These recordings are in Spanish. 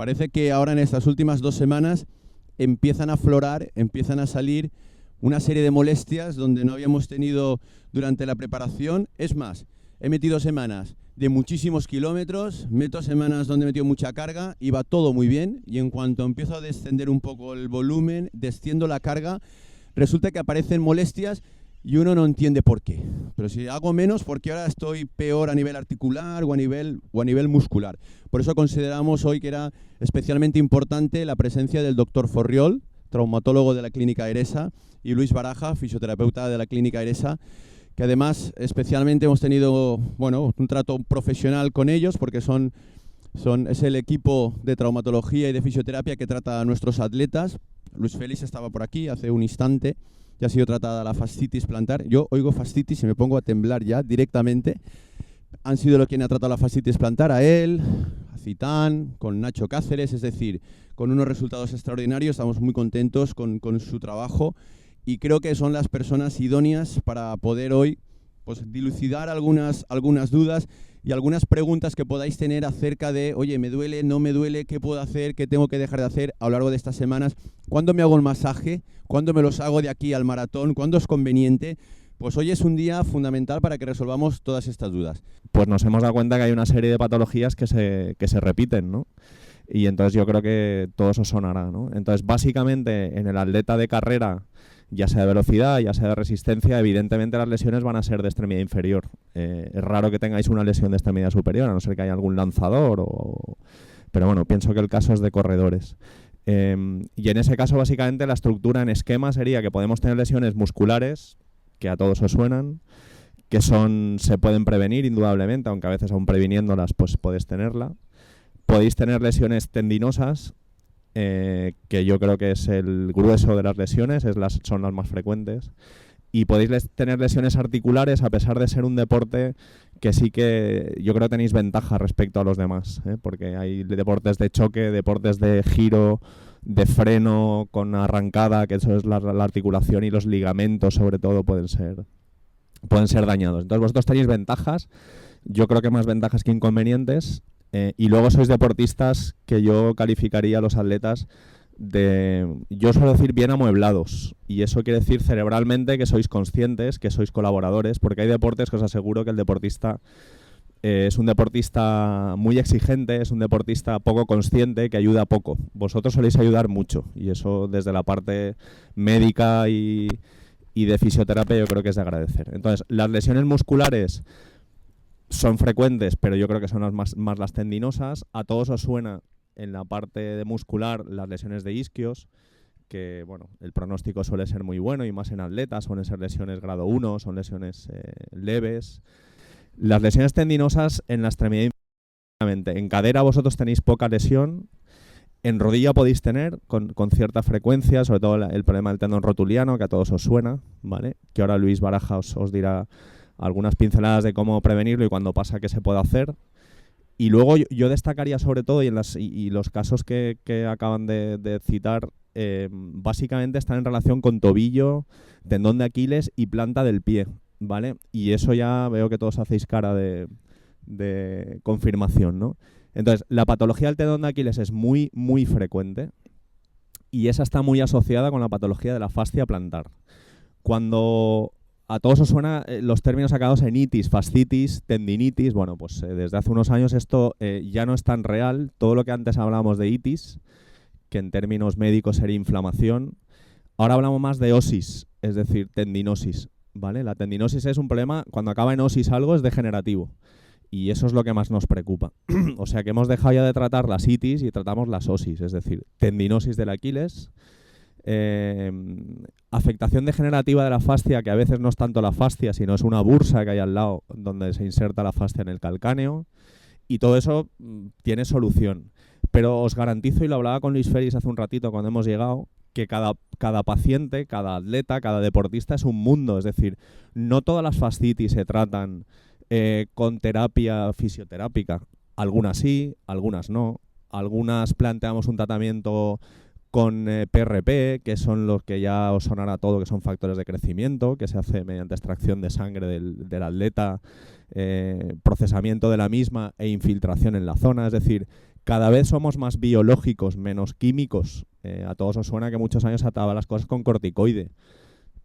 parece que ahora en estas últimas 2 semanas empiezan a aflorar, empiezan a salir una serie de molestias donde no habíamos tenido durante la preparación. Es más, he metido semanas de muchísimos kilómetros, meto semanas donde he metido mucha carga y va todo muy bien, y en cuanto empiezo a descender un poco el volumen, desciendo la carga, resulta que aparecen molestias y uno no entiende por qué. Pero si hago menos, porque ahora estoy peor a nivel articular o a nivel muscular. Por eso consideramos hoy que era especialmente importante la presencia del doctor Forriol, traumatólogo de la Clínica Airesa, y Luis Baraja, fisioterapeuta de la Clínica Airesa, que además especialmente hemos tenido un trato profesional con ellos, porque es el equipo de traumatología y de fisioterapia que trata a nuestros atletas. Luis Félix estaba por aquí hace un instante, ya ha sido tratada la fascitis plantar. Yo oigo fascitis y me pongo a temblar ya directamente. Han sido los quienes han tratado la fascitis plantar, a él, a Citán, con Nacho Cáceres, es decir, con unos resultados extraordinarios. Estamos muy contentos con su trabajo y creo que son las personas idóneas para poder hoy dilucidar algunas dudas y algunas preguntas que podáis tener acerca de, oye, ¿me duele, no me duele? ¿Qué puedo hacer? ¿Qué tengo que dejar de hacer a lo largo de estas semanas? ¿Cuándo me hago el masaje? ¿Cuándo me los hago de aquí al maratón? ¿Cuándo es conveniente? Pues hoy es un día fundamental para que resolvamos todas estas dudas. Pues nos hemos dado cuenta que hay una serie de patologías que se repiten, ¿no? Y entonces yo creo que todo eso sonará, ¿no? Entonces, básicamente, en el atleta de carrera, ya sea de velocidad, ya sea de resistencia, evidentemente las lesiones van a ser de extremidad inferior. Es raro que tengáis una lesión de extremidad superior, a no ser que haya algún lanzador. Pero bueno, pienso que el caso es de corredores. Y en ese caso, básicamente, la estructura en esquema sería que podemos tener lesiones musculares, que a todos os suenan, que se pueden prevenir indudablemente, aunque a veces aún previniéndolas pues podéis tenerla. Podéis tener lesiones tendinosas, que yo creo que es el grueso de las lesiones, son las más frecuentes. Y podéis tener lesiones articulares, a pesar de ser un deporte que sí que yo creo que tenéis ventaja respecto a los demás, porque hay deportes de choque, deportes de giro, de freno con arrancada, que eso es la articulación, y los ligamentos sobre todo pueden ser dañados. Entonces vosotros tenéis ventajas, yo creo que más ventajas que inconvenientes. Y luego sois deportistas que yo calificaría a los atletas yo suelo decir bien amueblados, y eso quiere decir cerebralmente que sois conscientes, que sois colaboradores, porque hay deportes que os aseguro que el deportista es un deportista muy exigente, es un deportista poco consciente, que ayuda poco. Vosotros soléis ayudar mucho, y eso desde la parte médica y de fisioterapia yo creo que es de agradecer. Entonces, las lesiones musculares son frecuentes, pero yo creo que son más las tendinosas. A todos os suena en la parte de muscular las lesiones de isquios, que bueno, el pronóstico suele ser muy bueno, y más en atletas, suelen ser lesiones grado 1, son lesiones leves. Las lesiones tendinosas en la extremidad, en cadera vosotros tenéis poca lesión, en rodilla podéis tener con cierta frecuencia, sobre todo el problema del tendón rotuliano, que a todos os suena, ¿vale? Que ahora Luis Baraja os dirá algunas pinceladas de cómo prevenirlo y cuando pasa qué se puede hacer. Y luego yo destacaría sobre todo, y los casos que acaban de citar, básicamente están en relación con tobillo, tendón de Aquiles y planta del pie, ¿vale? Y eso ya veo que todos hacéis cara de confirmación, ¿no? Entonces, la patología del tendón de Aquiles es muy, muy frecuente, y esa está muy asociada con la patología de la fascia plantar. Cuando a todos os suenan los términos sacados en itis, fascitis, tendinitis. Bueno, pues desde hace unos años esto ya no es tan real. Todo lo que antes hablábamos de itis, que en términos médicos sería inflamación, ahora hablamos más de osis, es decir, tendinosis, ¿vale? La tendinosis es un problema, cuando acaba en osis algo es degenerativo, y eso es lo que más nos preocupa. O sea que hemos dejado ya de tratar las itis y tratamos las osis, es decir, tendinosis del Aquiles, afectación degenerativa de la fascia, que a veces no es tanto la fascia, sino es una bursa que hay al lado donde se inserta la fascia en el calcáneo, y todo eso tiene solución. Pero os garantizo, y lo hablaba con Luis Félix hace un ratito cuando hemos llegado, que cada paciente, cada atleta, cada deportista es un mundo. Es decir, no todas las fascitis se tratan con terapia fisioterápica. Algunas sí, algunas no. Algunas planteamos un tratamiento con PRP, que son los que ya os sonará todo, que son factores de crecimiento, que se hace mediante extracción de sangre del atleta, procesamiento de la misma e infiltración en la zona. Es decir, Cada vez somos más biológicos, menos químicos. A todos os suena que muchos años se ataban las cosas con corticoide.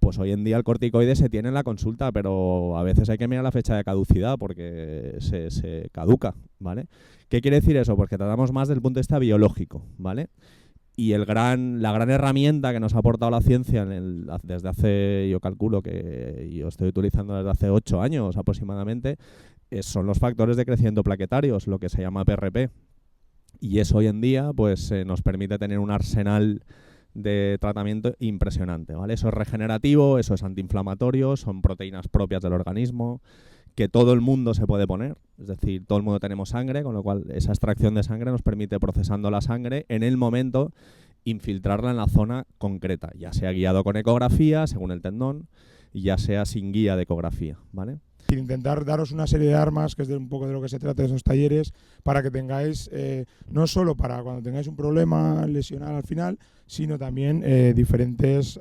Pues hoy en día el corticoide se tiene en la consulta, pero a veces hay que mirar la fecha de caducidad porque se caduca, ¿vale? ¿Qué quiere decir eso? Pues que tratamos más desde el punto de vista biológico, ¿vale? Y la gran herramienta que nos ha aportado la ciencia desde hace, yo calculo que yo estoy utilizando desde hace 8 años aproximadamente, son los factores de crecimiento plaquetarios, lo que se llama PRP. Y eso hoy en día pues nos permite tener un arsenal de tratamiento impresionante, ¿vale? Eso es regenerativo, eso es antiinflamatorio, son proteínas propias del organismo, que todo el mundo se puede poner, es decir, todo el mundo tenemos sangre, con lo cual esa extracción de sangre nos permite, procesando la sangre, en el momento infiltrarla en la zona concreta, ya sea guiado con ecografía, según el tendón, y ya sea sin guía de ecografía, ¿vale? Intentar daros una serie de armas, que es un poco de lo que se trata de esos talleres, para que tengáis, no solo para cuando tengáis un problema lesional al final, sino también diferentes,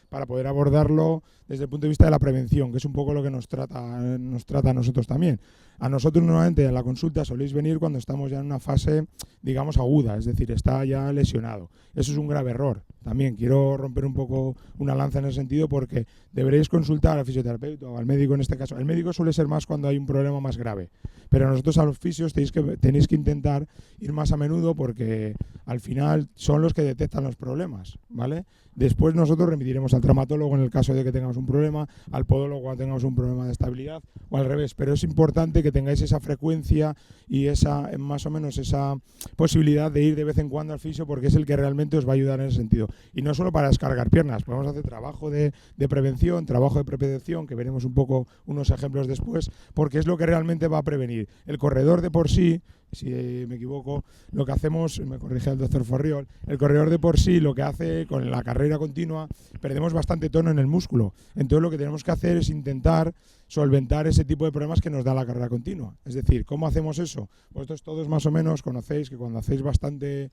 para poder abordarlo desde el punto de vista de la prevención, que es un poco lo que nos trata a nosotros también. A nosotros normalmente en la consulta soléis venir cuando estamos ya en una fase, digamos, aguda, es decir, está ya lesionado. Eso es un grave error. También quiero romper un poco una lanza en ese sentido, porque deberéis consultar al fisioterapeuta o al médico en este caso. El médico suele ser más cuando hay un problema más grave, pero nosotros a los fisios tenéis que intentar ir más a menudo, porque al final son los que detectan los problemas, ¿vale? Después nosotros remitiremos al traumatólogo en el caso de que tengamos un problema, al podólogo cuando tengamos un problema de estabilidad o al revés, pero es importante que tengáis esa frecuencia y esa, más o menos esa posibilidad de ir de vez en cuando al fisio, porque es el que realmente os va a ayudar en ese sentido. Y no solo para descargar piernas, podemos hacer trabajo de prevención, trabajo de prevención, que veremos un poco unos ejemplos después, porque es lo que realmente va a prevenir. El corredor de por sí, si me equivoco, lo que hacemos, me corrige el doctor Forriol, el corredor de por sí lo que hace con la carrera continua, perdemos bastante tono en el músculo. Entonces lo que tenemos que hacer es intentar solventar ese tipo de problemas que nos da la carrera continua. Es decir, ¿cómo hacemos eso? Vosotros todos más o menos conocéis que cuando hacéis bastante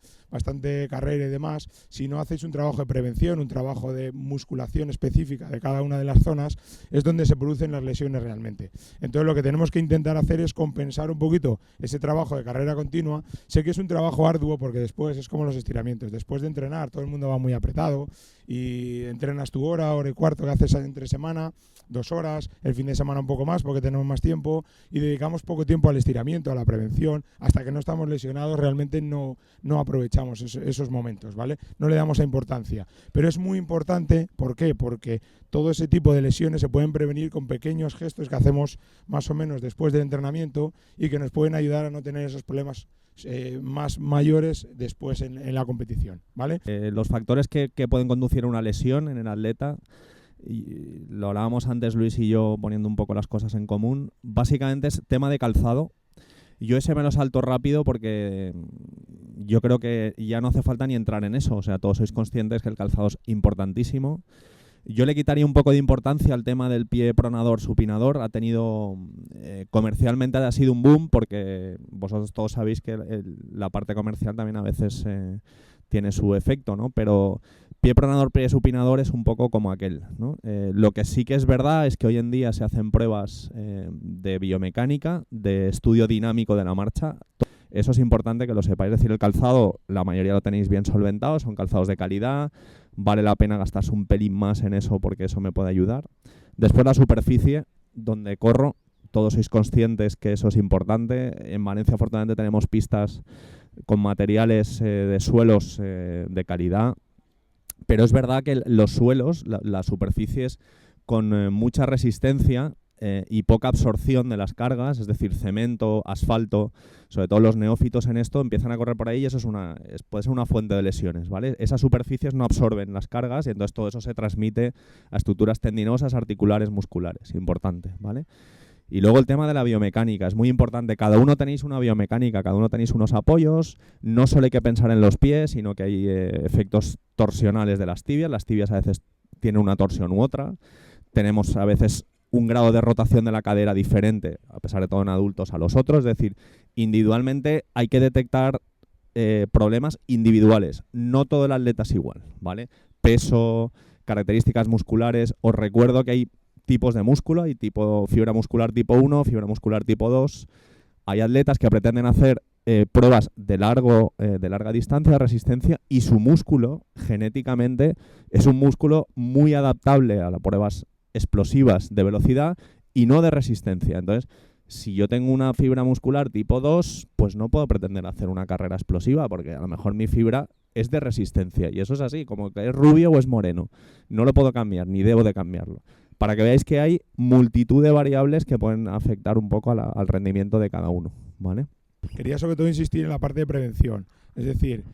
carrera y demás, si no hacéis un trabajo de prevención, un trabajo de musculación específica de cada una de las zonas, es donde se producen las lesiones realmente. Entonces lo que tenemos que intentar hacer es compensar un poquito ese trabajo de carrera continua. Sé que es un trabajo arduo, porque después es como los estiramientos. Después de entrenar todo el mundo va muy apretado y entrenas tu hora y cuarto que haces entre semana, 2 horas, el fin de semana un poco más porque tenemos más tiempo, y dedicamos poco tiempo al estiramiento, a la prevención. Hasta que no estamos lesionados realmente no aprovechamos esos momentos, ¿vale? No le damos esa importancia. Pero es muy importante, ¿por qué? Porque todo ese tipo de lesiones se pueden prevenir con pequeños gestos que hacemos más o menos después del entrenamiento y que nos pueden ayudar a no tener esos problemas más mayores después en la competición, ¿vale? Los factores que pueden conducir a una lesión en el atleta, y lo hablábamos antes Luis y yo poniendo un poco las cosas en común, básicamente es tema de calzado. Yo ese me lo salto rápido porque yo creo que ya no hace falta ni entrar en eso, o sea, todos sois conscientes que el calzado es importantísimo. Yo le quitaría un poco de importancia al tema del pie pronador supinador. Ha tenido, comercialmente ha sido un boom, porque vosotros todos sabéis que la parte comercial también a veces tiene su efecto, ¿no? Pero pie pronador, pie supinador es un poco como aquel, ¿no? Lo que sí que es verdad es que hoy en día se hacen pruebas de biomecánica, de estudio dinámico de la marcha. Eso es importante que lo sepáis. Es decir, el calzado, la mayoría lo tenéis bien solventado, son calzados de calidad. Vale la pena gastarse un pelín más en eso porque eso me puede ayudar. Después la superficie donde corro, todos sois conscientes que eso es importante. En Valencia afortunadamente tenemos pistas con materiales de suelos de calidad, pero es verdad que los suelos, las superficies con mucha resistencia y poca absorción de las cargas, es decir, cemento, asfalto, sobre todo los neófitos en esto empiezan a correr por ahí y eso puede ser una fuente de lesiones, ¿vale? Esas superficies no absorben las cargas y entonces todo eso se transmite a estructuras tendinosas, articulares, musculares, importante, ¿vale? Y luego el tema de la biomecánica, es muy importante. Cada uno tenéis una biomecánica, cada uno tenéis unos apoyos. No solo hay que pensar en los pies, sino que hay efectos torsionales de las tibias. Las tibias a veces tienen una torsión u otra. Tenemos a veces un grado de rotación de la cadera diferente, a pesar de todo en adultos, a los otros. Es decir, individualmente hay que detectar problemas individuales. No todo el atleta es igual, ¿vale? Peso, características musculares. Os recuerdo que hay tipos de músculo, hay fibra muscular tipo 1, fibra muscular tipo 2. Hay atletas que pretenden hacer pruebas de larga distancia, de resistencia, y su músculo genéticamente es un músculo muy adaptable a las pruebas explosivas de velocidad y no de resistencia. Entonces, si yo tengo una fibra muscular tipo 2, pues no puedo pretender hacer una carrera explosiva, porque a lo mejor mi fibra es de resistencia, y eso es así, como que es rubio o es moreno. No lo puedo cambiar, ni debo de cambiarlo. Para que veáis que hay multitud de variables que pueden afectar un poco al rendimiento de cada uno, ¿vale? Quería sobre todo insistir en la parte de prevención. Es decir,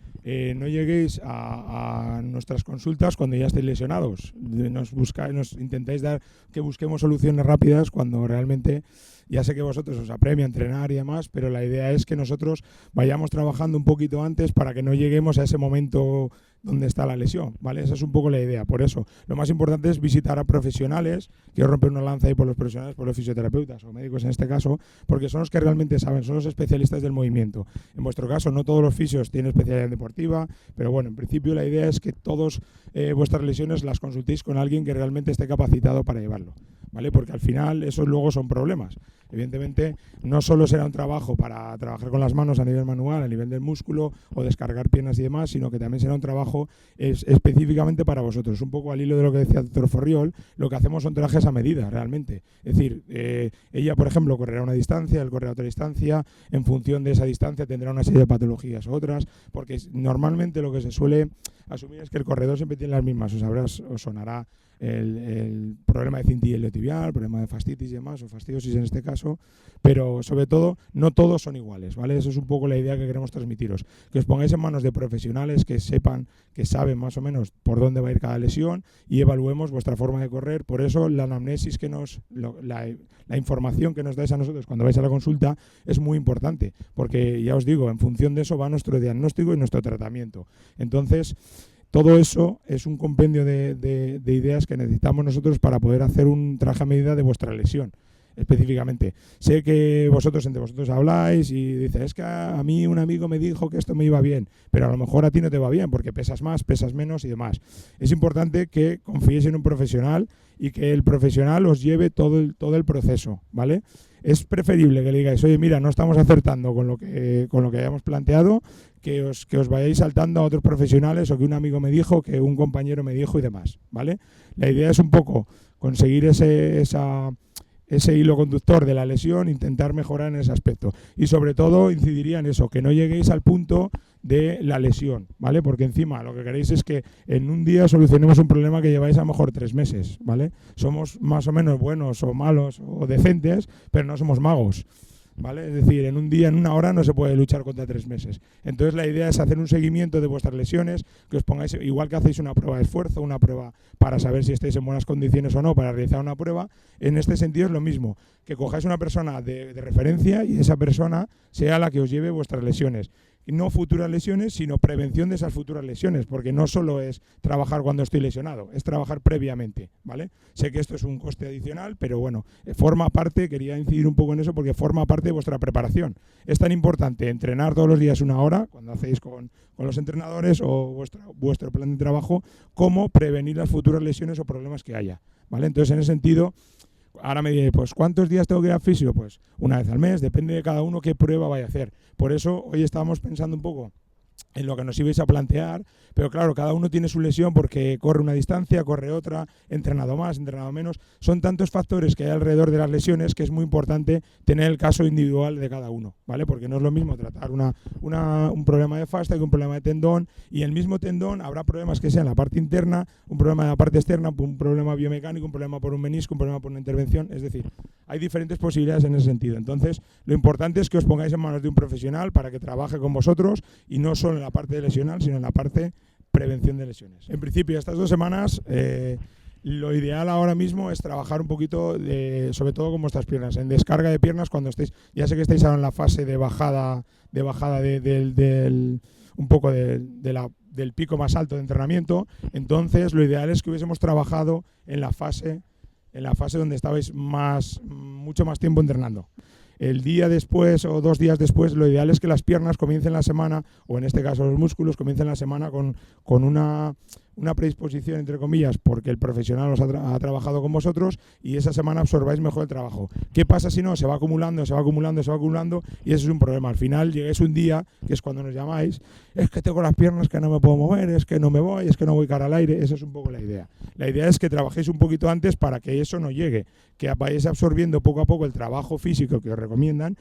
no lleguéis a nuestras consultas cuando ya estéis lesionados. Nos intentáis dar que busquemos soluciones rápidas cuando realmente, ya sé que vosotros os apremia entrenar y demás, pero la idea es que nosotros vayamos trabajando un poquito antes para que no lleguemos a ese momento donde está la lesión, ¿vale? Esa es un poco la idea. Por eso, lo más importante es visitar a profesionales. Quiero romper una lanza ahí por los profesionales, por los fisioterapeutas o médicos en este caso, porque son los que realmente saben, son los especialistas del movimiento. En vuestro caso, no todos los fisios tienen especialidad deportiva, pero bueno, en principio la idea es que todos vuestras lesiones las consultéis con alguien que realmente esté capacitado para llevarlo, ¿vale? Porque al final esos luego son problemas. Evidentemente, no solo será un trabajo para trabajar con las manos a nivel manual, a nivel del músculo o descargar piernas y demás, sino que también será un trabajo específicamente para vosotros. Un poco al hilo de lo que decía el doctor Forriol, lo que hacemos son trajes a medida realmente. Es decir, ella, por ejemplo, correrá una distancia, él correrá otra distancia, en función de esa distancia tendrá una serie de patologías u otras, porque normalmente lo que se suele asumir es que el corredor siempre tiene las mismas. Os sonará el problema de cintilla iliotibial, problema de fascitis y demás, o fastidiosis en este caso, pero sobre todo no todos son iguales, ¿vale? Eso es un poco la idea que queremos transmitiros, que os pongáis en manos de profesionales que sepan, que saben más o menos por dónde va a ir cada lesión y evaluemos vuestra forma de correr. Por eso la anamnesis la información que nos dais a nosotros cuando vais a la consulta es muy importante, porque ya os digo, en función de eso va nuestro diagnóstico y nuestro tratamiento. Entonces, todo eso es un compendio de ideas que necesitamos nosotros para poder hacer un traje a medida de vuestra lesión, específicamente. Sé que entre vosotros habláis y dices, es que a mí un amigo me dijo que esto me iba bien, pero a lo mejor a ti no te va bien porque pesas más, pesas menos y demás. Es importante que confiéis en un profesional y que el profesional os lleve todo el proceso, ¿vale? Es preferible que le digáis, oye, mira, no estamos acertando con lo que habíamos planteado, que os vayáis saltando a otros profesionales o que un amigo me dijo, que un compañero me dijo y demás, ¿vale? La idea es un poco conseguir ese hilo conductor de la lesión, intentar mejorar en ese aspecto. Y sobre todo incidiría en eso, que no lleguéis al punto de la lesión, ¿vale? Porque encima lo que queréis es que en un día solucionemos un problema que lleváis a lo mejor 3 meses, ¿vale? Somos más o menos buenos o malos o decentes, pero no somos magos, ¿vale? Es decir, en un día, en una hora no se puede luchar contra 3 meses. Entonces la idea es hacer un seguimiento de vuestras lesiones, que os pongáis, igual que hacéis una prueba de esfuerzo, una prueba para saber si estáis en buenas condiciones o no, para realizar una prueba, en este sentido es lo mismo, que cojáis una persona de referencia y esa persona sea la que os lleve vuestras lesiones. Y no futuras lesiones, sino prevención de esas futuras lesiones, porque no solo es trabajar cuando estoy lesionado, es trabajar previamente, ¿vale? Sé que esto es un coste adicional, pero bueno, forma parte, quería incidir un poco en eso, porque forma parte de vuestra preparación. Es tan importante entrenar todos los días 1 hora, cuando hacéis con los entrenadores o vuestro plan de trabajo, como prevenir las futuras lesiones o problemas que haya, ¿vale? Entonces, en ese sentido, ahora me diré, pues ¿cuántos días tengo que ir al fisio? Pues 1 vez al mes, depende de cada uno qué prueba vaya a hacer. Por eso hoy estábamos pensando un poco en lo que nos ibais a plantear, pero claro, cada uno tiene su lesión porque corre una distancia, corre otra, entrenado más, entrenado menos. Son tantos factores que hay alrededor de las lesiones que es muy importante tener el caso individual de cada uno, ¿vale? Porque no es lo mismo tratar un problema de fascia que un problema de tendón, y el mismo tendón habrá problemas que sean la parte interna, un problema de la parte externa, un problema biomecánico, un problema por un menisco, un problema por una intervención. Es decir, hay diferentes posibilidades en ese sentido. Entonces, lo importante es que os pongáis en manos de un profesional para que trabaje con vosotros, y no solo en la parte de lesional, sino en la parte prevención de lesiones. En principio, estas 2 semanas, lo ideal ahora mismo es trabajar un poquito, sobre todo con vuestras piernas, en descarga de piernas cuando estéis, ya sé que estáis ahora en la fase de bajada un poco del pico más alto de entrenamiento. Entonces, lo ideal es que hubiésemos trabajado en la fase donde estabais mucho más tiempo entrenando. El día después o 2 días después, lo ideal es que las piernas comiencen la semana, o en este caso los músculos, comiencen la semana con una predisposición, entre comillas, porque el profesional ha trabajado con vosotros y esa semana absorbáis mejor el trabajo. ¿Qué pasa si no? Se va acumulando y eso es un problema. Al final llegáis un día, que es cuando nos llamáis, es que tengo las piernas que no me puedo mover, es que no me voy, es que no voy cara al aire. Esa es un poco la idea. La idea es que trabajéis un poquito antes para que eso no llegue, que vayáis absorbiendo poco a poco el trabajo físico que os recomiendan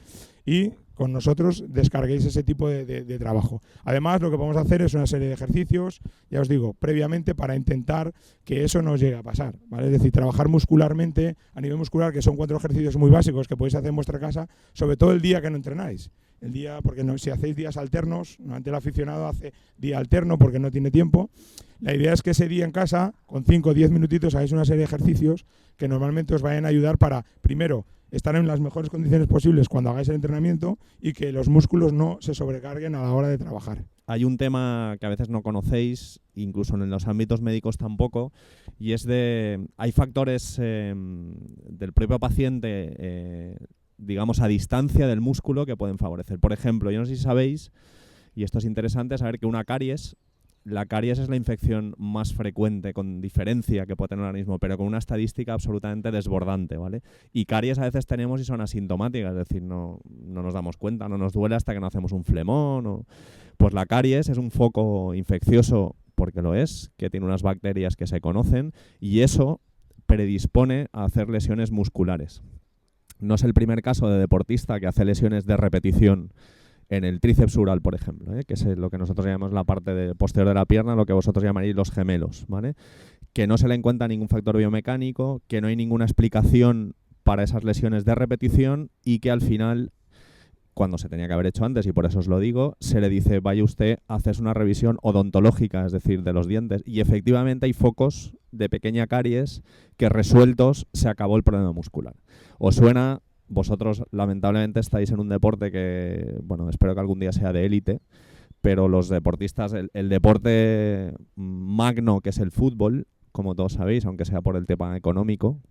y con nosotros descarguéis ese tipo de trabajo. Además, lo que vamos a hacer es una serie de ejercicios, ya os digo, previamente para intentar que eso no os llegue a pasar, ¿vale? Es decir, trabajar muscularmente, a nivel muscular, que son 4 ejercicios muy básicos que podéis hacer en vuestra casa, sobre todo el día que no entrenáis. El día, porque no, si hacéis días alternos, normalmente el aficionado hace día alterno porque no tiene tiempo. La idea es que ese día en casa, con 5 o 10 minutitos, hagáis una serie de ejercicios que normalmente os vayan a ayudar para, primero, estar en las mejores condiciones posibles cuando hagáis el entrenamiento y que los músculos no se sobrecarguen a la hora de trabajar. Hay un tema que a veces no conocéis, incluso en los ámbitos médicos tampoco, y es hay factores del propio paciente, digamos, a distancia del músculo que pueden favorecer. Por ejemplo, yo no sé si sabéis, y esto es interesante, saber que la caries es la infección más frecuente, con diferencia, que puede tener un organismo, pero con una estadística absolutamente desbordante, ¿vale? Y caries a veces tenemos y son asintomáticas, es decir, no nos damos cuenta, no nos duele hasta que no hacemos un flemón. Pues la caries es un foco infeccioso, porque lo es, que tiene unas bacterias que se conocen, y eso predispone a hacer lesiones musculares. No es el primer caso de deportista que hace lesiones de repetición en el tríceps ural, por ejemplo, que es lo que nosotros llamamos la parte posterior de la pierna, lo que vosotros llamaréis los gemelos, ¿vale? Que no se le encuentra ningún factor biomecánico, que no hay ninguna explicación para esas lesiones de repetición y que al final, cuando se tenía que haber hecho antes, y por eso os lo digo, se le dice, vaya usted, haces una revisión odontológica, es decir, de los dientes, y efectivamente hay focos de pequeña caries que resueltos se acabó el problema muscular. ¿Os suena? Vosotros lamentablemente estáis en un deporte que, bueno, espero que algún día sea de élite, pero los deportistas, el deporte magno que es el fútbol, como todos sabéis, aunque sea por el tema económico,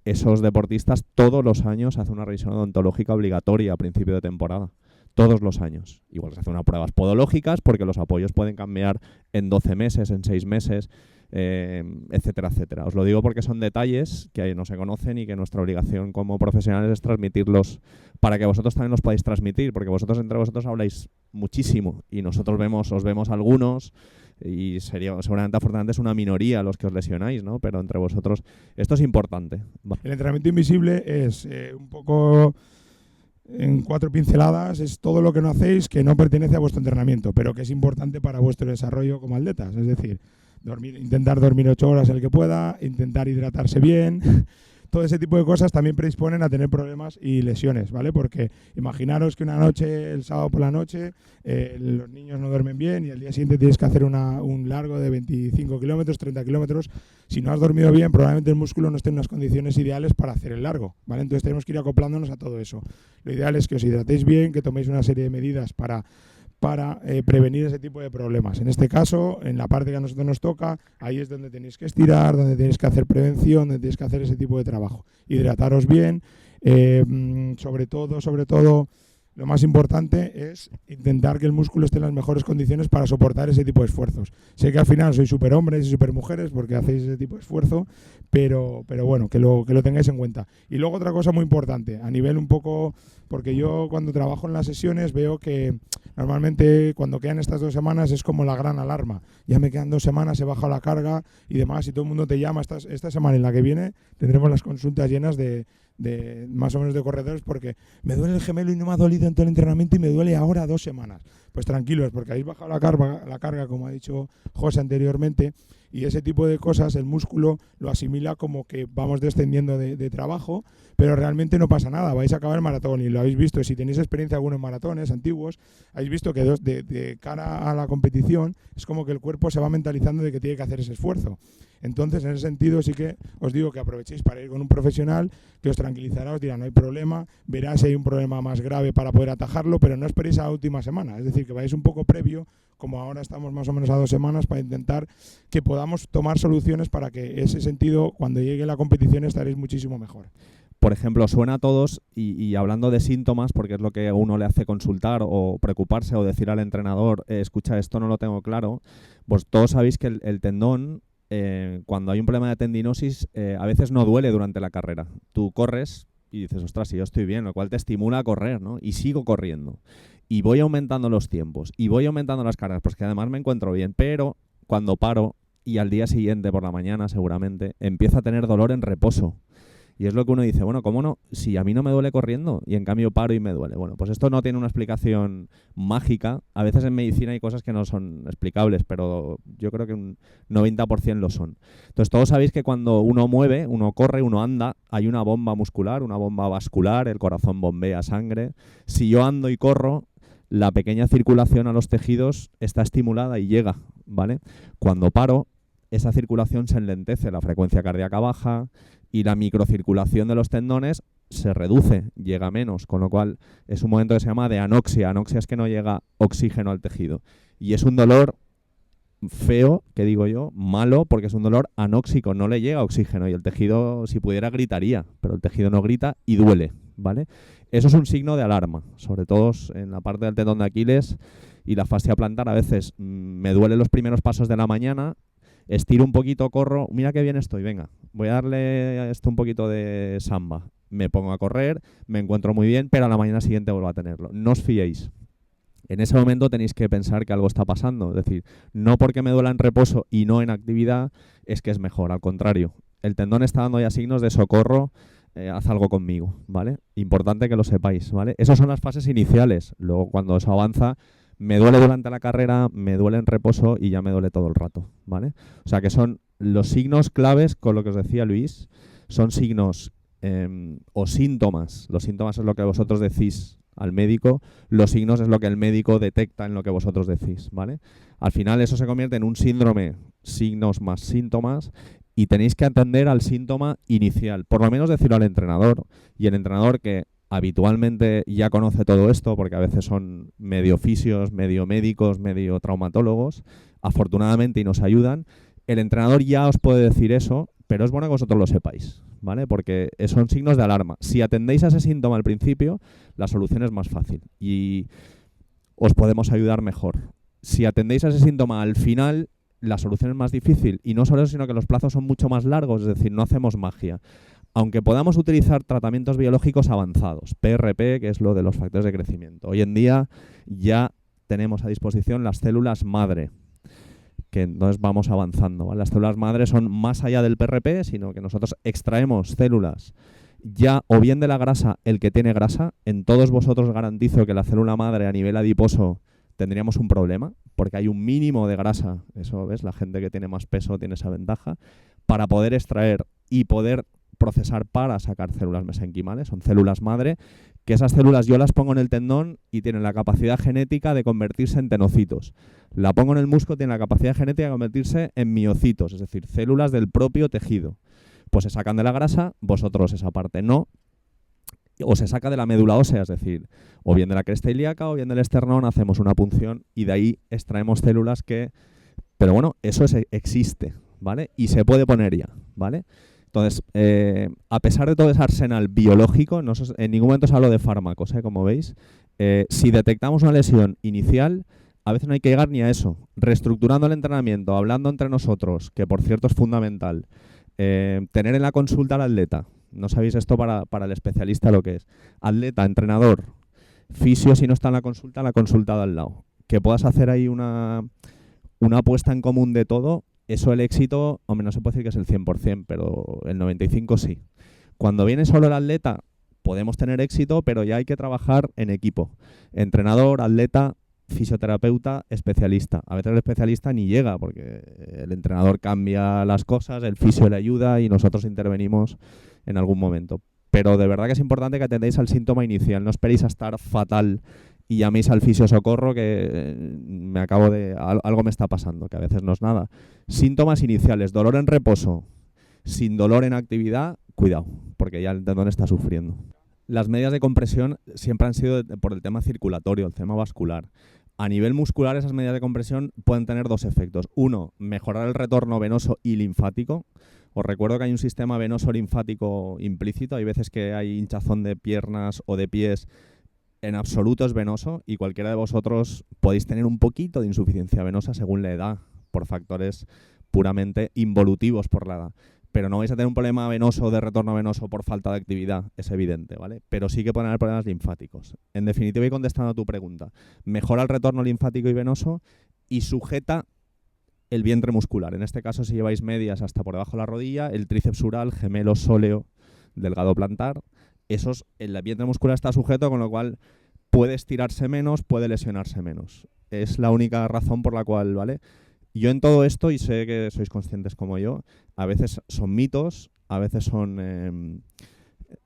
esos deportistas todos los años hacen una revisión odontológica obligatoria a principio de temporada. Todos los años. Igual se hacen unas pruebas podológicas porque los apoyos pueden cambiar en 12 meses, en 6 meses, etcétera, etcétera. Os lo digo porque son detalles que no se conocen y que nuestra obligación como profesionales es transmitirlos para que vosotros también los podáis transmitir, porque vosotros entre vosotros habláis muchísimo y nosotros os vemos algunos y seguramente afortunadamente es una minoría los que os lesionáis, ¿no? Pero entre vosotros esto es importante. El entrenamiento invisible es un poco... En 4 pinceladas, es todo lo que no hacéis que no pertenece a vuestro entrenamiento, pero que es importante para vuestro desarrollo como atletas. Es decir, intentar dormir 8 horas el que pueda, intentar hidratarse bien. Todo ese tipo de cosas también predisponen a tener problemas y lesiones, ¿vale? Porque imaginaros que una noche, el sábado por la noche, los niños no duermen bien y al día siguiente tienes que hacer un largo de 25 kilómetros, 30 kilómetros. Si no has dormido bien, probablemente el músculo no esté en unas condiciones ideales para hacer el largo, ¿vale? Entonces tenemos que ir acoplándonos a todo eso. Lo ideal es que os hidratéis bien, que toméis una serie de medidas para prevenir ese tipo de problemas. En este caso, en la parte que a nosotros nos toca, ahí es donde tenéis que estirar, donde tenéis que hacer prevención, donde tenéis que hacer ese tipo de trabajo. Hidrataros bien, sobre todo, lo más importante es intentar que el músculo esté en las mejores condiciones para soportar ese tipo de esfuerzos. Sé que al final sois superhombres y supermujeres porque hacéis ese tipo de esfuerzo, pero bueno, que lo tengáis en cuenta. Y luego otra cosa muy importante, a nivel un poco, porque yo cuando trabajo en las sesiones veo que normalmente cuando quedan estas 2 semanas es como la gran alarma. Ya me quedan 2 semanas, he bajado la carga y demás, y todo el mundo te llama. Esta semana en la que viene tendremos las consultas llenas de más o menos de corredores porque me duele el gemelo y no me ha dolido en todo el entrenamiento y me duele ahora 2 semanas. Pues tranquilos, porque habéis bajado la carga, como ha dicho José anteriormente, y ese tipo de cosas el músculo lo asimila como que vamos descendiendo de trabajo, pero realmente no pasa nada, vais a acabar el maratón y lo habéis visto. Si tenéis experiencia alguna en maratones antiguos, habéis visto que de cara a la competición es como que el cuerpo se va mentalizando de que tiene que hacer ese esfuerzo. Entonces, en ese sentido sí que os digo que aprovechéis para ir con un profesional que os tranquilizará, os dirá no hay problema, verá si hay un problema más grave para poder atajarlo, pero no esperéis a la última semana, es decir, que vayáis un poco previo, como ahora estamos más o menos a 2 semanas, para intentar que podamos tomar soluciones para que ese sentido, cuando llegue la competición, estaréis muchísimo mejor. por ejemplo, suena a todos y hablando de síntomas, porque es lo que a uno le hace consultar o preocuparse o decir al entrenador, escucha, esto no lo tengo claro, pues todos sabéis que el tendón, cuando hay un problema de tendinosis, a veces no duele durante la carrera. Tú corres y dices, ostras, si yo estoy bien, lo cual te estimula a correr, ¿no? Y sigo corriendo. Y voy aumentando los tiempos y voy aumentando las cargas, pues que además me encuentro bien, pero cuando paro y al día siguiente por la mañana seguramente empiezo a tener dolor en reposo. Y es lo que uno dice, bueno, ¿cómo no? Si a mí no me duele corriendo y en cambio paro y me duele. Bueno, pues esto no tiene una explicación mágica. A veces en medicina hay cosas que no son explicables, pero yo creo que un 90% lo son. Entonces todos sabéis que cuando uno mueve, uno corre, uno anda, hay una bomba muscular, una bomba vascular, el corazón bombea sangre. Si yo ando y corro, la pequeña circulación a los tejidos está estimulada y llega, ¿vale? Cuando paro, esa circulación se enlentece, la frecuencia cardíaca baja y la microcirculación de los tendones se reduce, llega menos, con lo cual es un momento que se llama de anoxia. Anoxia es que no llega oxígeno al tejido. Y es un dolor feo, que digo yo, malo, porque es un dolor anóxico, no le llega oxígeno y el tejido, si pudiera, gritaría, pero el tejido no grita y duele, ¿vale? Eso es un signo de alarma, sobre todo en la parte del tendón de Aquiles y la fascia plantar. A veces me duelen los primeros pasos de la mañana, estiro un poquito, corro, mira qué bien estoy, venga, voy a darle a esto un poquito de samba. Me pongo a correr, me encuentro muy bien, pero a la mañana siguiente vuelvo a tenerlo. No os fiéis. En ese momento tenéis que pensar que algo está pasando. Es decir, no porque me duela en reposo y no en actividad es que es mejor, al contrario. El tendón está dando ya signos de socorro, haz algo conmigo, ¿vale? Importante que lo sepáis, ¿vale? Esas son las fases iniciales. Luego, cuando eso avanza, me duele durante la carrera, me duele en reposo y ya me duele todo el rato, ¿vale? O sea que son los signos claves, con lo que os decía Luis, son signos o síntomas. Los síntomas es lo que vosotros decís al médico, los signos es lo que el médico detecta en lo que vosotros decís, ¿vale? Al final eso se convierte en un síndrome, signos más síntomas, y tenéis que atender al síntoma inicial, por lo menos decirlo al entrenador, y el entrenador que habitualmente ya conoce todo esto, porque a veces son medio fisios, medio médicos, medio traumatólogos, afortunadamente y nos ayudan, el entrenador ya os puede decir eso, pero es bueno que vosotros lo sepáis, ¿vale? Porque son signos de alarma. Si atendéis a ese síntoma al principio, la solución es más fácil y os podemos ayudar mejor. Si atendéis a ese síntoma al final, la solución es más difícil, y no solo eso, sino que los plazos son mucho más largos, es decir, no hacemos magia. Aunque podamos utilizar tratamientos biológicos avanzados, PRP, que es lo de los factores de crecimiento. Hoy en día ya tenemos a disposición las células madre, que entonces vamos avanzando, ¿vale? Las células madre son más allá del PRP, sino que nosotros extraemos células ya o bien de la grasa, el que tiene grasa. En todos vosotros garantizo que la célula madre a nivel adiposo tendríamos un problema, porque hay un mínimo de grasa, eso ves, la gente que tiene más peso tiene esa ventaja, para poder extraer y poder procesar para sacar células mesenquimales. Son células madre, que esas células yo las pongo en el tendón y tienen la capacidad genética de convertirse en tenocitos. La pongo en el músculo, tiene la capacidad genética de convertirse en miocitos, es decir, células del propio tejido. Pues se sacan de la grasa, vosotros esa parte no, o se saca de la médula ósea, es decir, o bien de la cresta ilíaca o bien del esternón, hacemos una punción y de ahí extraemos células que... Pero bueno, eso existe, ¿vale? Y se puede poner ya, ¿vale? Entonces, a pesar de todo ese arsenal biológico, en ningún momento os hablo de fármacos, como veis. Si detectamos una lesión inicial, a veces no hay que llegar ni a eso. Reestructurando el entrenamiento, hablando entre nosotros, que por cierto es fundamental, tener en la consulta al atleta. No sabéis esto para el especialista lo que es. Atleta, entrenador, fisio si no está en la consulta de al lado. Que puedas hacer ahí una apuesta en común de todo. Eso el éxito, hombre, no se puede decir que es el 100%, pero el 95% sí. Cuando viene solo el atleta, podemos tener éxito, pero ya hay que trabajar en equipo. Entrenador, atleta, fisioterapeuta, especialista. A veces el especialista ni llega, porque el entrenador cambia las cosas, el fisio le ayuda y nosotros intervenimos en algún momento. Pero de verdad que es importante que atendéis al síntoma inicial. No esperéis a estar fatal y llaméis al fisio socorro que algo me está pasando, que a veces no es nada. Síntomas iniciales, dolor en reposo, sin dolor en actividad, cuidado, porque ya el tendón está sufriendo. Las medidas de compresión siempre han sido por el tema circulatorio, el tema vascular. A nivel muscular, esas medidas de compresión pueden tener dos efectos. Uno, mejorar el retorno venoso y linfático. os recuerdo que hay un sistema venoso linfático implícito. Hay veces que hay hinchazón de piernas o de pies. En absoluto es venoso y cualquiera de vosotros podéis tener un poquito de insuficiencia venosa según la edad, por factores puramente involutivos por la edad. Pero no vais a tener un problema venoso de retorno venoso por falta de actividad, es evidente, ¿vale? Pero sí que pueden haber problemas linfáticos. En definitiva, y contestando a tu pregunta, mejora el retorno linfático y venoso y sujeta el vientre muscular. En este caso, si lleváis medias hasta por debajo de la rodilla, el tríceps sural, gemelo, sóleo, delgado plantar, el vientre muscular está sujeto, con lo cual puede estirarse menos, puede lesionarse menos. Es la única razón por la cual, ¿vale? Yo en todo esto, y sé que sois conscientes como yo, a veces son mitos, a veces son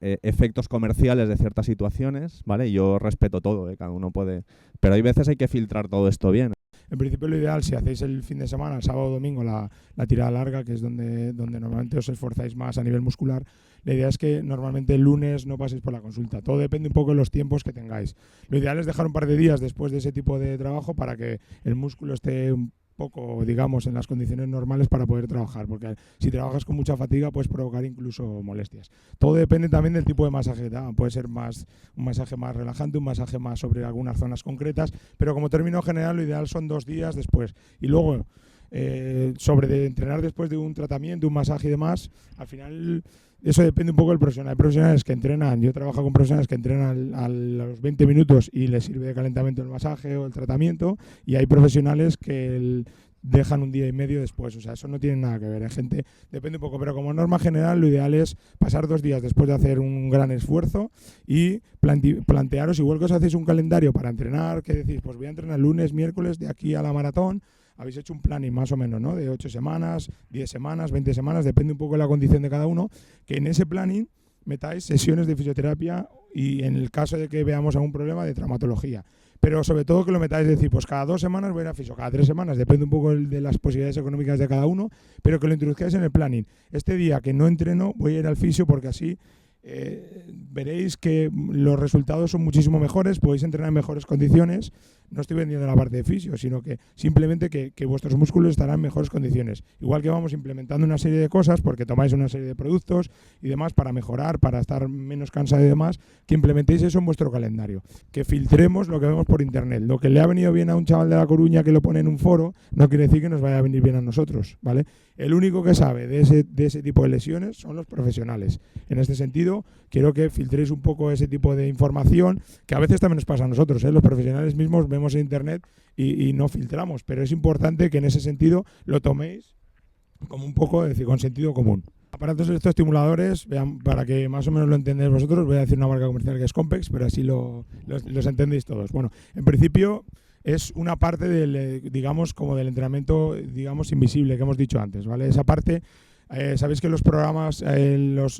efectos comerciales de ciertas situaciones, ¿vale? Yo respeto todo, cada uno puede... Pero hay veces hay que filtrar todo esto bien. En principio lo ideal, si hacéis el fin de semana, el sábado o domingo, la tirada larga, que es donde normalmente os esforzáis más a nivel muscular, la idea es que normalmente el lunes no paséis por la consulta. Todo depende un poco de los tiempos que tengáis. Lo ideal es dejar un par de días después de ese tipo de trabajo para que el músculo esté un poco, digamos, en las condiciones normales para poder trabajar, porque si trabajas con mucha fatiga puedes provocar incluso molestias. Todo depende también del tipo de masaje que te hagan. Puede ser un masaje más relajante, un masaje más sobre algunas zonas concretas, pero como término general lo ideal son 2 días después. Y luego, sobre de entrenar después de un tratamiento, un masaje y demás, al final... Eso depende un poco del profesional. Hay profesionales que entrenan, yo trabajo con profesionales que entrenan a los 20 minutos y les sirve de calentamiento el masaje o el tratamiento, y hay profesionales que dejan un día y medio después. O sea, eso no tiene nada que ver. Hay gente, depende un poco, pero como norma general lo ideal es pasar 2 días después de hacer un gran esfuerzo y plantearos, igual que os hacéis un calendario para entrenar, que decís, pues voy a entrenar lunes, miércoles de aquí a la maratón. Habéis hecho un planning más o menos, ¿no? De 8 semanas, 10 semanas, 20 semanas, depende un poco de la condición de cada uno, que en ese planning metáis sesiones de fisioterapia y en el caso de que veamos algún problema de traumatología. Pero sobre todo que lo metáis, decir, pues cada 2 semanas voy a ir a fisio, cada 3 semanas, depende un poco de las posibilidades económicas de cada uno, pero que lo introduzcáis en el planning. Este día que no entreno voy a ir al fisio porque así veréis que los resultados son muchísimo mejores, podéis entrenar en mejores condiciones. No estoy vendiendo la parte de fisio, sino que simplemente que vuestros músculos estarán en mejores condiciones. Igual que vamos implementando una serie de cosas, porque tomáis una serie de productos y demás para mejorar, para estar menos cansado y demás, que implementéis eso en vuestro calendario. Que filtremos lo que vemos por internet. Lo que le ha venido bien a un chaval de La Coruña que lo pone en un foro, no quiere decir que nos vaya a venir bien a nosotros, ¿vale? El único que sabe de ese tipo de lesiones son los profesionales. En este sentido, quiero que filtréis un poco ese tipo de información, que a veces también nos pasa a nosotros, ¿eh? Los profesionales mismos vemos en internet y no filtramos, pero es importante que en ese sentido lo toméis como un poco, es decir, con sentido común. Aparatos electroestimuladores, vean, para que más o menos lo entendáis vosotros, voy a decir una marca comercial que es Compex, pero así los entendéis todos. Bueno, en principio es una parte del, digamos, como del entrenamiento, digamos, invisible que hemos dicho antes, ¿vale? Esa parte, sabéis que los programas,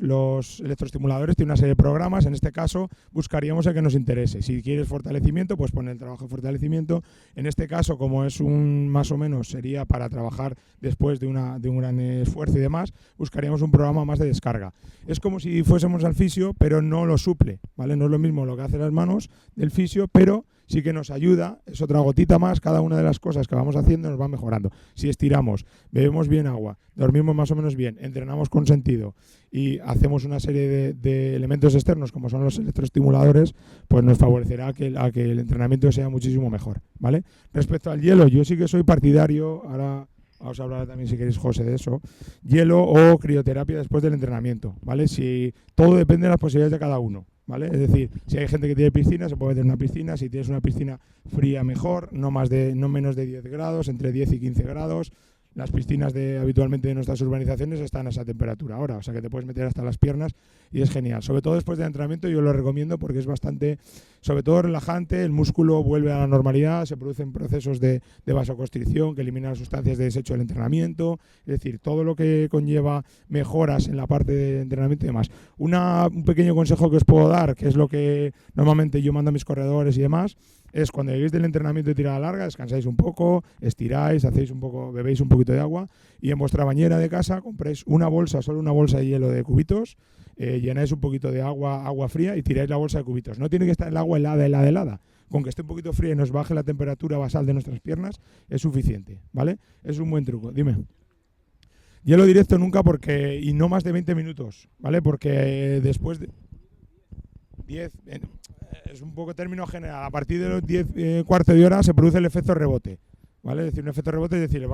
los electroestimuladores tienen una serie de programas. En este caso buscaríamos el que nos interese. Si quieres fortalecimiento, pues pon el trabajo de fortalecimiento. En este caso, como es un más o menos, sería para trabajar después de un gran esfuerzo y demás, buscaríamos un programa más de descarga. Es como si fuésemos al fisio, pero no lo suple, ¿vale? No es lo mismo lo que hace las manos del fisio, pero sí que nos ayuda, es otra gotita más. Cada una de las cosas que vamos haciendo nos va mejorando. Si estiramos, bebemos bien agua, dormimos más o menos bien, entrenamos con sentido y hacemos una serie de elementos externos como son los electroestimuladores, pues nos favorecerá a que el entrenamiento sea muchísimo mejor, ¿vale? Respecto al hielo, yo sí que soy partidario, ahora vamos a hablar también, si queréis, José, de eso, hielo o crioterapia después del entrenamiento, ¿vale? Si todo depende de las posibilidades de cada uno, ¿vale? Es decir, si hay gente que tiene piscina, se puede meter una piscina. Si tienes una piscina fría, mejor, no menos de 10 grados, entre 10 y 15 grados. Las piscinas habitualmente de nuestras urbanizaciones están a esa temperatura ahora, o sea que te puedes meter hasta las piernas y es genial. Sobre todo después del entrenamiento yo lo recomiendo porque es bastante, sobre todo relajante, el músculo vuelve a la normalidad, se producen procesos de vasoconstricción que eliminan las sustancias de desecho del entrenamiento, es decir, todo lo que conlleva mejoras en la parte de entrenamiento y demás. Un pequeño consejo que os puedo dar, que es lo que normalmente yo mando a mis corredores y demás, es cuando lleguéis del entrenamiento de tirada larga, descansáis un poco, estiráis, hacéis un poco, bebéis un poquito de agua y en vuestra bañera de casa compréis solo una bolsa de hielo de cubitos, llenáis un poquito de agua fría y tiráis la bolsa de cubitos. No tiene que estar el agua helada. Con que esté un poquito fría y nos baje la temperatura basal de nuestras piernas es suficiente, ¿vale? Es un buen truco. Dime. Hielo directo nunca y no más de 20 minutos, ¿vale? Porque después de 10, es un poco término general, a partir de los 10 cuartos de hora se produce el efecto rebote, ¿vale? Es decir, un efecto rebote, es decir,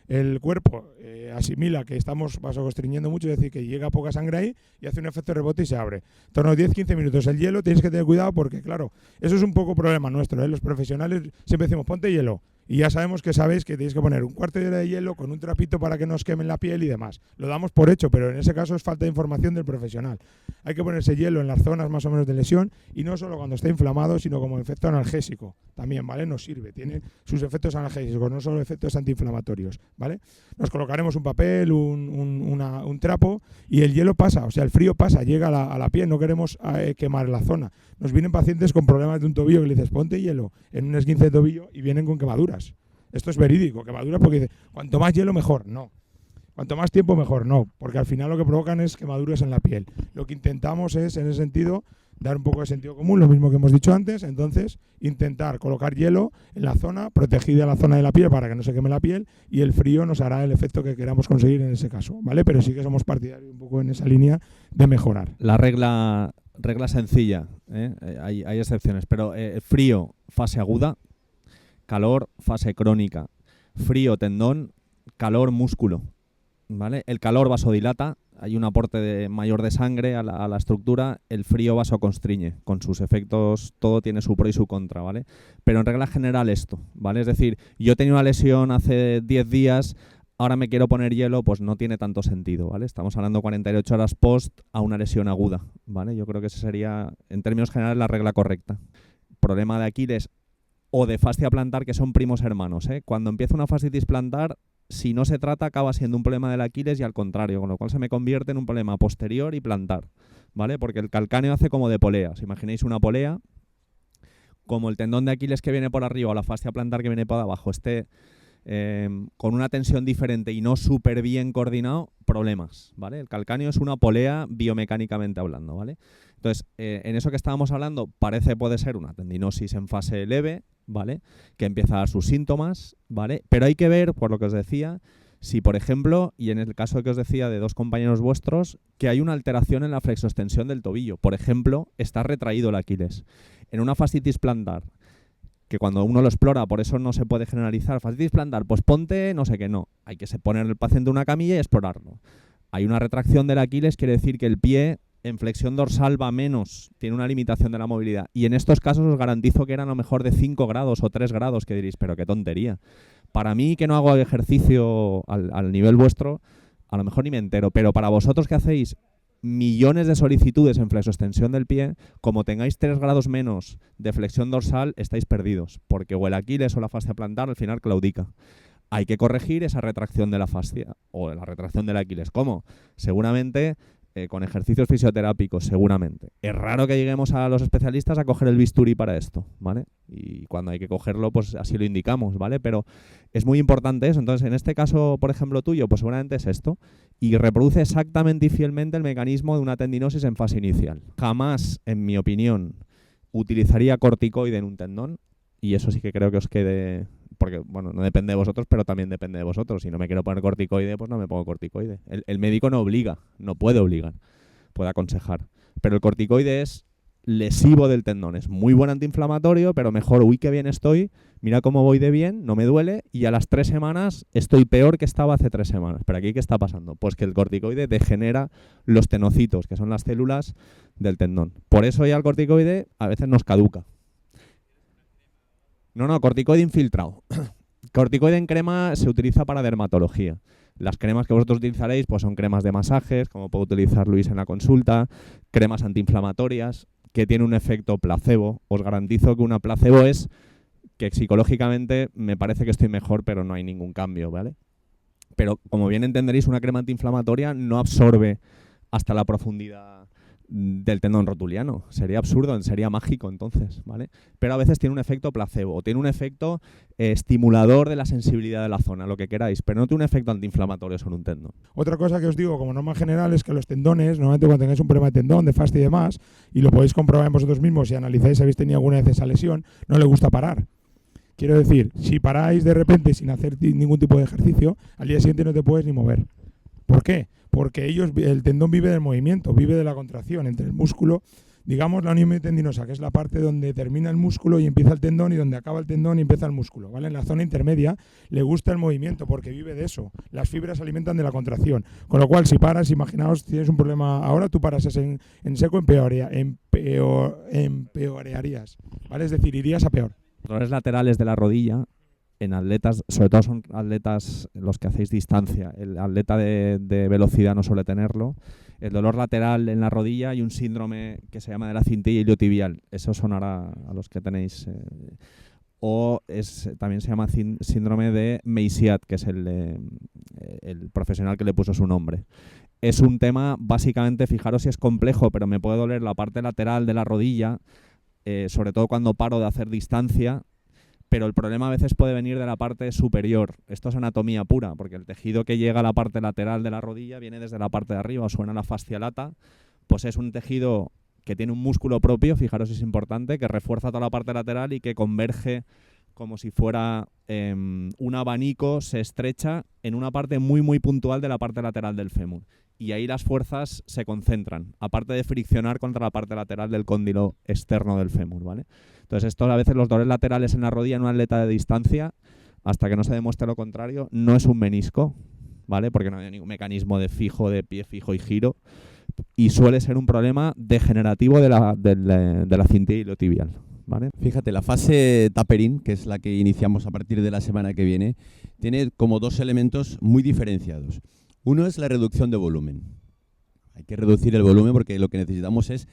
el cuerpo asimila que estamos vasoconstriñendo mucho, es decir, que llega poca sangre ahí y hace un efecto rebote y se abre. En torno a 10-15 minutos. El hielo tienes que tener cuidado porque, claro, eso es un poco problema nuestro, ¿eh? Los profesionales siempre decimos, ponte hielo. Y ya sabemos que sabéis que tenéis que poner un cuarto de hora de hielo con un trapito para que no os quemen la piel y demás. Lo damos por hecho, pero en ese caso es falta de información del profesional. Hay que ponerse hielo en las zonas más o menos de lesión y no solo cuando está inflamado, sino como efecto analgésico. También, ¿vale? Nos sirve. Tiene sus efectos analgésicos, no solo efectos antiinflamatorios, ¿vale? Nos colocaremos un papel, un trapo y el hielo pasa, o sea, el frío pasa, llega a la piel, no queremos quemar la zona. Nos vienen pacientes con problemas de un tobillo que le dices, ponte hielo en un esguince de tobillo y vienen con quemaduras. Esto es verídico, quemaduras porque dice, cuanto más hielo mejor, no. Cuanto más tiempo mejor, no, porque al final lo que provocan es quemaduras en la piel. Lo que intentamos es, en ese sentido, dar un poco de sentido común, lo mismo que hemos dicho antes, entonces intentar colocar hielo en la zona, protegida la zona de la piel para que no se queme la piel y el frío nos hará el efecto que queramos conseguir en ese caso, ¿vale? Pero sí que somos partidarios un poco en esa línea de mejorar. La regla sencilla, hay excepciones, pero frío, fase aguda, calor, fase crónica, frío, tendón, calor, músculo, ¿vale? El calor vasodilata, hay un aporte mayor de sangre a la estructura, el frío vasoconstriñe, con sus efectos, todo tiene su pro y su contra, ¿vale? Pero en regla general esto, ¿vale? Es decir, yo tenía una lesión hace 10 días, ahora me quiero poner hielo, pues no tiene tanto sentido, ¿vale? Estamos hablando 48 horas post a una lesión aguda, ¿vale? Yo creo que esa sería, en términos generales, la regla correcta. Problema de Aquiles o de fascia plantar, que son primos hermanos, ¿eh? Cuando empieza una fascitis plantar, si no se trata, acaba siendo un problema del Aquiles y al contrario, con lo cual se me convierte en un problema posterior y plantar, ¿vale? Porque el calcáneo hace como de polea. Si imagináis una polea, como el tendón de Aquiles que viene por arriba o la fascia plantar que viene por abajo esté con una tensión diferente y no súper bien coordinado, problemas, ¿vale? El calcáneo es una polea biomecánicamente hablando, ¿vale? Entonces, en eso que estábamos hablando, puede ser una tendinosis en fase leve, ¿vale? Que empieza a dar sus síntomas, ¿vale? Pero hay que ver, por lo que os decía, si, por ejemplo, y en el caso que os decía de 2 compañeros vuestros, que hay una alteración en la flexoextensión del tobillo. Por ejemplo, está retraído el Aquiles. En una fascitis plantar, que cuando uno lo explora, por eso no se puede generalizar, fascitis plantar, pues ponte no sé qué, no. Hay que poner el paciente en una camilla y explorarlo. Hay una retracción del Aquiles, quiere decir que el pie en flexión dorsal va menos, tiene una limitación de la movilidad. Y en estos casos os garantizo que eran a lo mejor de 5 grados o 3 grados, que diréis, pero qué tontería. Para mí, que no hago ejercicio al nivel vuestro, a lo mejor ni me entero, pero para vosotros que hacéis millones de solicitudes en flexoextensión del pie, como tengáis 3 grados menos de flexión dorsal, estáis perdidos, porque o el Aquiles o la fascia plantar al final claudica. Hay que corregir esa retracción de la fascia o la retracción del Aquiles. ¿Cómo? Seguramente con ejercicios fisioterápicos, seguramente. Es raro que lleguemos a los especialistas a coger el bisturí para esto, ¿vale? Y cuando hay que cogerlo, pues así lo indicamos, ¿vale? Pero es muy importante eso. Entonces, en este caso, por ejemplo, tuyo, pues seguramente es esto. Y reproduce exactamente y fielmente el mecanismo de una tendinosis en fase inicial. Jamás, en mi opinión, utilizaría corticoide en un tendón. Y eso sí que creo que os quede... Porque, bueno, no depende de vosotros, pero también depende de vosotros. Si no me quiero poner corticoide, pues no me pongo corticoide. El médico no obliga, no puede obligar, puede aconsejar. Pero el corticoide es lesivo del tendón. Es muy buen antiinflamatorio, pero mejor, uy, qué bien estoy, mira cómo voy de bien, no me duele, y a las 3 semanas estoy peor que estaba hace 3 semanas. ¿Pero aquí qué está pasando? Pues que el corticoide degenera los tenocitos, que son las células del tendón. Por eso ya el corticoide a veces nos caduca. No, corticoide infiltrado. Corticoide en crema se utiliza para dermatología. Las cremas que vosotros utilizaréis pues son cremas de masajes, como puede utilizar Luis en la consulta, cremas antiinflamatorias, que tiene un efecto placebo. Os garantizo que una placebo es que psicológicamente me parece que estoy mejor, pero no hay ningún cambio, ¿vale? Pero como bien entenderéis, una crema antiinflamatoria no absorbe hasta la profundidad del tendón rotuliano. Sería absurdo, sería mágico entonces, ¿vale? Pero a veces tiene un efecto placebo, o tiene un efecto estimulador de la sensibilidad de la zona, lo que queráis, pero no tiene un efecto antiinflamatorio sobre un tendón. Otra cosa que os digo como norma general es que los tendones, normalmente cuando tengáis un problema de tendón, de fascia y demás, y lo podéis comprobar en vosotros mismos si analizáis si habéis tenido alguna vez esa lesión, no le gusta parar. Quiero decir, si paráis de repente sin hacer ningún tipo de ejercicio, al día siguiente no te puedes ni mover. ¿Por qué? Porque el tendón vive del movimiento, vive de la contracción entre el músculo, digamos la unión miotendinosa, que es la parte donde termina el músculo y empieza el tendón, y donde acaba el tendón y empieza el músculo, ¿vale? En la zona intermedia le gusta el movimiento porque vive de eso. Las fibras se alimentan de la contracción. Con lo cual, si paras, imaginaos, tienes un problema ahora, tú paras en seco, empeorarías, ¿vale? Es decir, irías a peor. Dolores laterales de la rodilla en atletas, sobre todo son atletas los que hacéis distancia. El atleta de velocidad no suele tenerlo. El dolor lateral en la rodilla y un síndrome que se llama de la cintilla iliotibial. Eso sonará a los que tenéis. También se llama síndrome de Meissiat, que es el profesional que le puso su nombre. Es un tema, básicamente, fijaros si es complejo, pero me puede doler la parte lateral de la rodilla, sobre todo cuando paro de hacer distancia. Pero el problema a veces puede venir de la parte superior. Esto es anatomía pura, porque el tejido que llega a la parte lateral de la rodilla viene desde la parte de arriba, os suena la fascia lata, pues es un tejido que tiene un músculo propio, fijaros si es importante, que refuerza toda la parte lateral y que converge como si fuera un abanico, se estrecha en una parte muy muy puntual de la parte lateral del fémur. Y ahí las fuerzas se concentran, aparte de friccionar contra la parte lateral del cóndilo externo del fémur, ¿vale? Entonces, esto a veces los dolores laterales en la rodilla en un atleta de distancia, hasta que no se demuestre lo contrario, no es un menisco, ¿vale? Porque no hay ningún mecanismo de pie fijo y giro, y suele ser un problema degenerativo de la cintilla iliotibial, ¿vale? Fíjate, la fase tapering, que es la que iniciamos a partir de la semana que viene, tiene como dos elementos muy diferenciados. Uno es la reducción de volumen. Hay que reducir el volumen porque lo que necesitamos es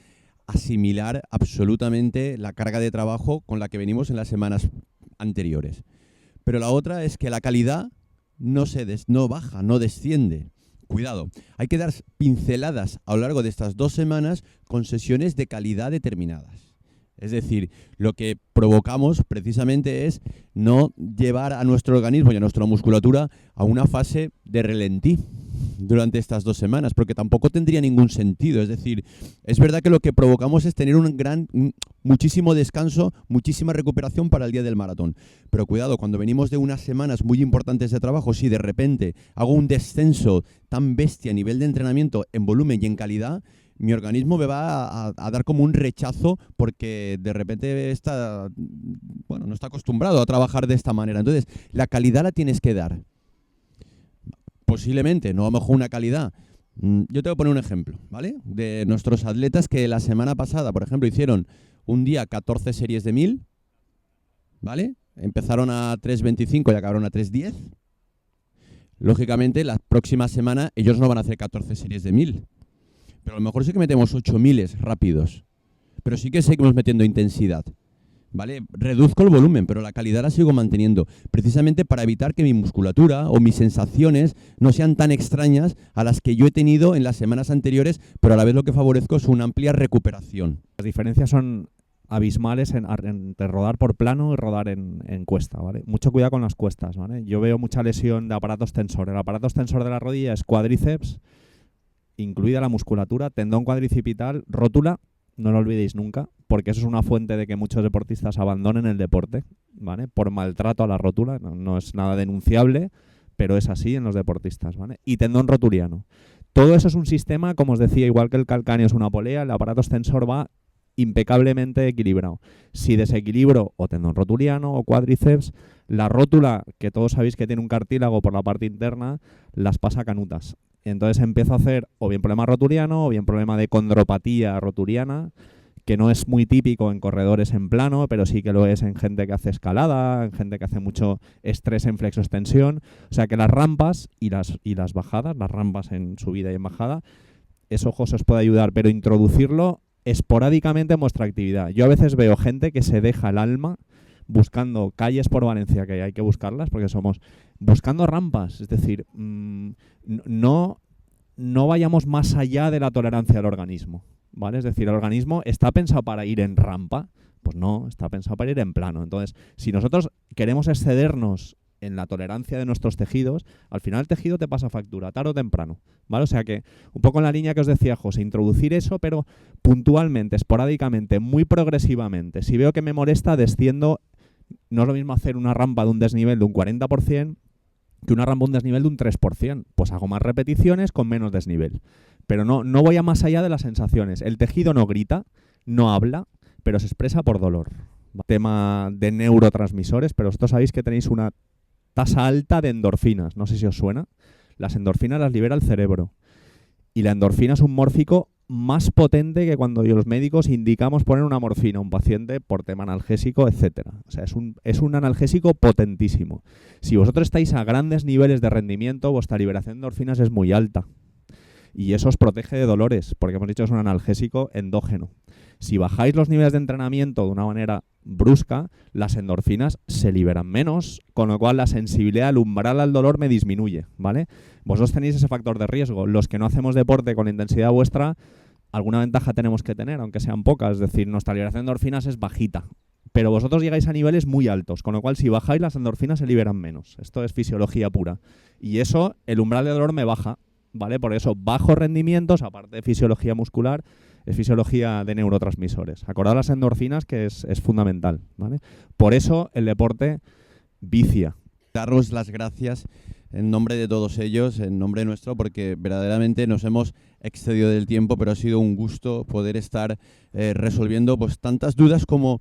asimilar absolutamente la carga de trabajo con la que venimos en las semanas anteriores. Pero la otra es que la calidad no baja, no desciende. Cuidado, hay que dar pinceladas a lo largo de estas 2 semanas con sesiones de calidad determinadas. Es decir, lo que provocamos precisamente es no llevar a nuestro organismo y a nuestra musculatura a una fase de relentí durante estas 2 semanas, porque tampoco tendría ningún sentido. Es decir, es verdad que lo que provocamos es tener muchísimo descanso, muchísima recuperación para el día del maratón. Pero cuidado, cuando venimos de unas semanas muy importantes de trabajo, si de repente hago un descenso tan bestia a nivel de entrenamiento en volumen y en calidad, mi organismo me va a dar como un rechazo porque de repente no está acostumbrado a trabajar de esta manera. Entonces, la calidad la tienes que dar. Posiblemente, no a lo mejor una calidad. Yo te voy a poner un ejemplo, ¿vale? De nuestros atletas que la semana pasada, por ejemplo, hicieron un día 14 series de 1000, ¿vale? Empezaron a 3.25 y acabaron a 3.10. Lógicamente, la próxima semana ellos no van a hacer 14 series de 1000. Pero a lo mejor sí que metemos 8.000 rápidos. Pero sí que seguimos metiendo intensidad. ¿Vale? Reduzco el volumen, pero la calidad la sigo manteniendo. Precisamente para evitar que mi musculatura o mis sensaciones no sean tan extrañas a las que yo he tenido en las semanas anteriores, pero a la vez lo que favorezco es una amplia recuperación. Las diferencias son abismales entre rodar por plano y rodar en cuesta, ¿vale? Mucho cuidado con las cuestas, ¿vale? Yo veo mucha lesión de aparato extensor. El aparato extensor de la rodilla es cuádriceps, incluida la musculatura, tendón cuadricipital, rótula, no lo olvidéis nunca, porque eso es una fuente de que muchos deportistas abandonen el deporte, ¿vale? Por maltrato a la rótula, no es nada denunciable, pero es así en los deportistas, ¿vale? Y tendón rotuliano. Todo eso es un sistema, como os decía, igual que el calcáneo es una polea, el aparato extensor va impecablemente equilibrado. Si desequilibro o tendón rotuliano o cuádriceps, la rótula, que todos sabéis que tiene un cartílago por la parte interna, las pasa canutas. Entonces empiezo a hacer o bien problema rotuliano o bien problema de condropatía rotuliana, que no es muy típico en corredores en plano, pero sí que lo es en gente que hace escalada, en gente que hace mucho estrés en flexoextensión. O sea que las rampas y las bajadas, las rampas en subida y en bajada, eso os puede ayudar, pero introducirlo esporádicamente en vuestra actividad. Yo a veces veo gente que se deja el alma buscando calles por Valencia, que hay que buscarlas porque somos buscando rampas, es decir, no vayamos más allá de la tolerancia del organismo, ¿vale? Es decir, el organismo está pensado para ir en rampa, pues no, está pensado para ir en plano. Entonces, si nosotros queremos excedernos en la tolerancia de nuestros tejidos, al final el tejido te pasa factura, tarde o temprano, ¿vale? O sea que, un poco en la línea que os decía José, introducir eso, pero puntualmente, esporádicamente, muy progresivamente. Si veo que me molesta, desciendo. No es lo mismo hacer una rampa de un desnivel de un 40% que una rampa un desnivel de un 3%. Pues hago más repeticiones con menos desnivel. Pero no voy a más allá de las sensaciones. El tejido no grita, no habla, pero se expresa por dolor. Tema de neurotransmisores, pero vosotros sabéis que tenéis una tasa alta de endorfinas. No sé si os suena. Las endorfinas las libera el cerebro. Y la endorfina es un mórfico más potente que cuando los médicos indicamos poner una morfina a un paciente por tema analgésico, etcétera. O sea, es un analgésico potentísimo. Si vosotros estáis a grandes niveles de rendimiento, vuestra liberación de endorfinas es muy alta. Y eso os protege de dolores, porque hemos dicho que es un analgésico endógeno. Si bajáis los niveles de entrenamiento de una manera brusca, las endorfinas se liberan menos, con lo cual la sensibilidad al umbral al dolor me disminuye, ¿vale? Vosotros tenéis ese factor de riesgo. Los que no hacemos deporte con la intensidad vuestra, alguna ventaja tenemos que tener, aunque sean pocas. Es decir, nuestra liberación de endorfinas es bajita. Pero vosotros llegáis a niveles muy altos, con lo cual si bajáis las endorfinas se liberan menos. Esto es fisiología pura. Y eso, el umbral de dolor me baja, ¿vale? Por eso, bajos rendimientos, aparte de fisiología muscular, es fisiología de neurotransmisores. Acordad las endorfinas, que es fundamental, ¿vale? Por eso el deporte vicia. Daros las gracias en nombre de todos ellos, en nombre nuestro, porque verdaderamente nos hemos excedido del tiempo, pero ha sido un gusto poder estar resolviendo pues tantas dudas como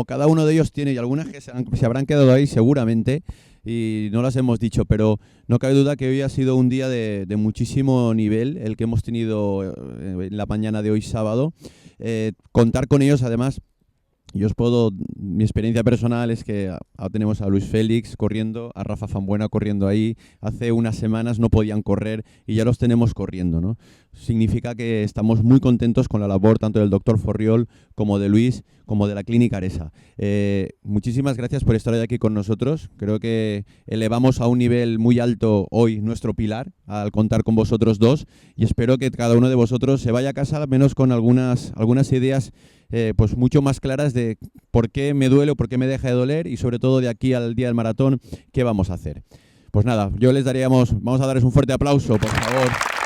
cada uno de ellos tiene, y algunas que se habrán quedado ahí seguramente y no las hemos dicho, pero no cabe duda que hoy ha sido un día de muchísimo nivel el que hemos tenido en la mañana de hoy sábado. Contar con ellos, además, mi experiencia personal es que ahora tenemos a Luis Félix corriendo, a Rafa Fanbuena corriendo ahí. Hace unas semanas no podían correr y ya los tenemos corriendo, ¿no? Significa que estamos muy contentos con la labor tanto del doctor Forriol como de Luis, como de la Clínica Aresa. Muchísimas gracias por estar hoy aquí con nosotros. Creo que elevamos a un nivel muy alto hoy nuestro pilar al contar con vosotros dos, y espero que cada uno de vosotros se vaya a casa al menos con algunas ideas pues mucho más claras de por qué me duele o por qué me deja de doler, y sobre todo de aquí al día del maratón, qué vamos a hacer. Pues nada, vamos a darles un fuerte aplauso, por favor.